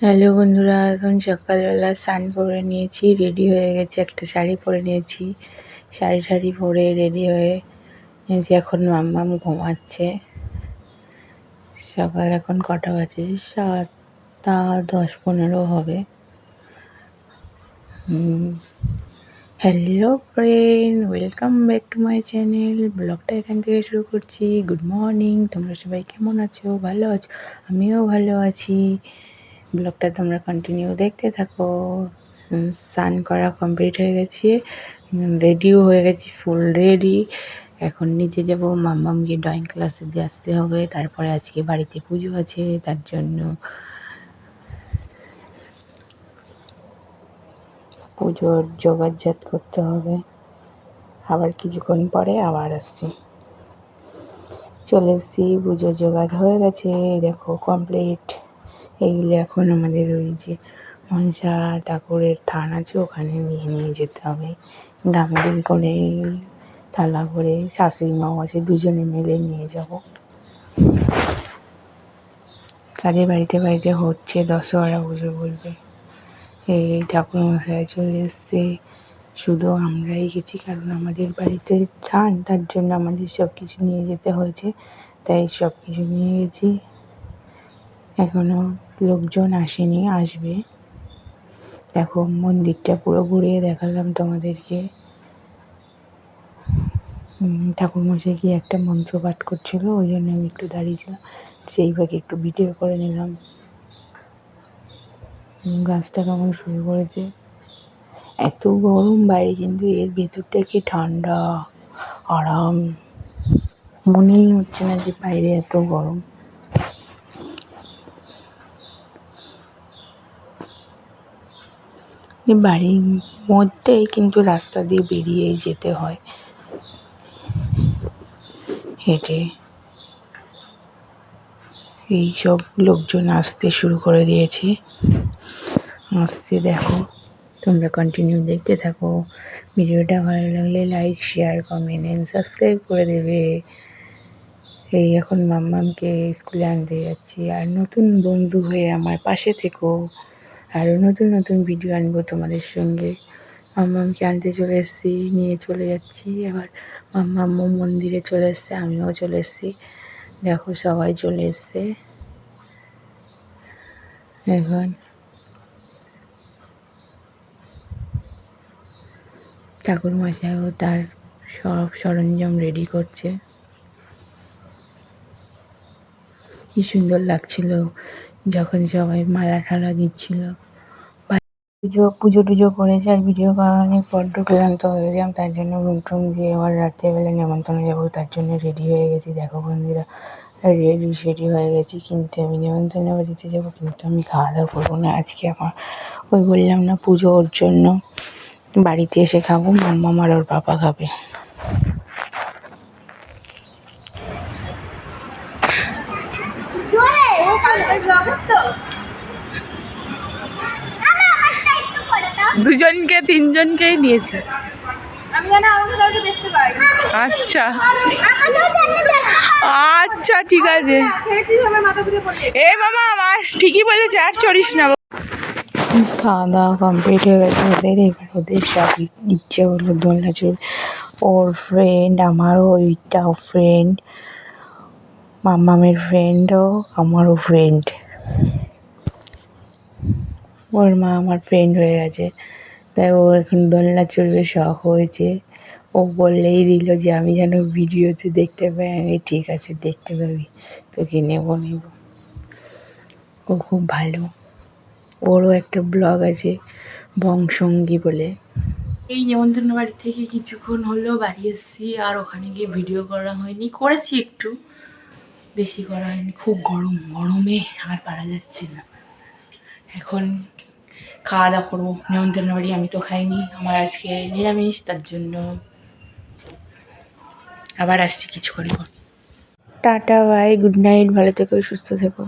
Hello বন্ধুরা, এখন সকালবেলা স্নান করে নিয়েছি, রেডি হয়ে গেছি, একটা শাড়ি পরে নিয়েছি। শাড়ি পরে রেডি হয়ে নিয়েছি। এখন মাম্মাম ঘুমাচ্ছে। সকাল এখন কটা বাজে? 7:10-15 হবে। Hello friend, welcome back to my channel. ব্লগটা এখান থেকে শুরু করছি। গুড মর্নিং, তোমরা সবাই কেমন আছো? ভালো আছো? আমিও ভালো আছি। ব্লগটা তোমরা কন্টিনিউ দেখতে থাকো। স্নান করা কমপ্লিট হয়ে গেছে, রেডিও হয়ে গেছি, ফুল রেডি। এখন নিচে যাব, মাম্মামকে ড্রয়িং ক্লাসে দিয়ে আসতে হবে। তারপরে আজকে বাড়িতে পুজো আছে, তার জন্য পুজোর জোগাড়জাত করতে হবে। আবার কিছুক্ষণ পরে আবার আসছি। চলে এসেছি, পুজোর জোগাড় হয়ে গেছে, দেখো কমপ্লিট। এইগুলো এখন আমাদের ওই যে মনসা ঠাকুরের থান আছে, ওখানে নিয়ে যেতে হবে। গামলিং করে, থালা করে, শাশুড়ি মাও আছে, দুজনে মিলে নিয়ে যাব। কাজে বাড়িতে হচ্ছে, দশহরা পুজো বলবে। এই ঠাকুরমশাই চলে এসছে, শুধু আমরাই গেছি, কারণ আমাদের বাড়িতে থান, তার জন্য আমাদের সব কিছু নিয়ে যেতে হয়েছে, তাই সব কিছু নিয়ে গেছি। এখনও লোকজন আসেনি, আসবে। দেখো মন্দিরটা পুরো ঘুরিয়ে দেখালাম তোমাদেরকে। ঠাকুরমশাই কি একটা মন্ত্র পাঠ করছিল, ওই জন্য আমি একটু দাঁড়িয়েছিলাম, সেই ভাগে একটু ভিডিও করে নিলাম। গাছটা কেমন শুয়ে পড়েছে। এত গরম বাইরে, কিন্তু এর ভেতরটা কি ঠান্ডা, আরাম। মনেই হচ্ছে না যে বাইরে এত গরম। বাড়ির মধ্যেই, কিন্তু রাস্তা দিয়ে বেরিয়েই যেতে হয় হেঁটে। এইসব লোকজন আসতে শুরু করে দিয়েছে, আসছে দেখো। তোমরা কন্টিনিউ দেখতে থাকো। ভিডিওটা ভালো লাগলে like, share, comment and subscribe করে দেবে। এই এখন মাম্মামকে স্কুলে আনতে যাচ্ছি। আর নতুন বন্ধু হয়ে আমার পাশে থেকো, আরও নতুন ভিডিও আনবো তোমাদের সঙ্গে। মাম্মামকে আনতে চলে এসেছি, নিয়ে চলে যাচ্ছি। আবার মাম্মামও মন্দিরে চলে এসছে, আমিও চলে এসেছি। দেখো সবাই চলে এসছে। এখন ঠাকুরমশাইও তার সব সরঞ্জাম রেডি করছে। কি সুন্দর লাগছিল যখন সবাই মালা ঠালা দিচ্ছিল। পুজো টুজো করেছে, আর ভিডিও করা অনেক বড্ড ক্লান্ত হয়ে গেছিলাম, তার জন্য ঘুম টুম দিয়ে আবার রাত্রেবেলা নেমন্তন্ন যাবো, তার জন্য রেডি হয়ে গেছি। দেখো বন্ধুরা, রেডি হয়ে গেছি, কিন্তু আমি নেমন্তন্ন বাড়িতে যাবো, কিন্তু আমি খাওয়া দাওয়া করবো না আজকে। আমার ওই বললাম না, পুজো, ওর জন্য বাড়িতে এসে খাবো। মাম্মাম আর ওর পাপা খাবে। দুজনকে তিনজনকেই নিয়েছে। আচ্ছা আচ্ছা, ঠিক আছে। এ মামা, আমার ঠিকই বলেছে, আর চড়িস না। খাওয়া দাওয়া কমপ্লিট হয়ে গেছে ওদের। এবার ওদের সব ইচ্ছে হলো দোলনা চড়বে। ওর ফ্রেন্ড, আমারও ওইটাও ফ্রেন্ড, মাম্মামের ফ্রেন্ডও আমারও ফ্রেন্ড। ওর মা আমার ফ্রেন্ড হয়ে গেছে, তাই ও এখন দোলনা চড়বে, শখ হয়েছে। ও বললেই দিল যে আমি যেন ভিডিওতে দেখতে পাই। আমি ঠিক আছে, দেখতে পাবি, তোকে নেব। ও খুব ভালো। ওরও একটা ব্লগ আছে, বংসঙ্গী বলে। এই নেমন্তন্ন বাড়ি থেকে কিছুক্ষণ হলেও বাড়ি এসেছি, আর ওখানে গিয়ে ভিডিও করা হয়নি। করেছি একটু, বেশি করা হয়নি। খুব গরমে আর পারা যাচ্ছে না। এখন খাওয়া দাওয়া করবো। নেমন্তন্ন বাড়ি আমি তো খাইনি, আমার আজকে নিরামিষ, তার জন্য আবার আসছি কিছুক্ষণ পর। টাটা, বাই, গুড নাইট, ভালো থেকো, সুস্থ থেকো।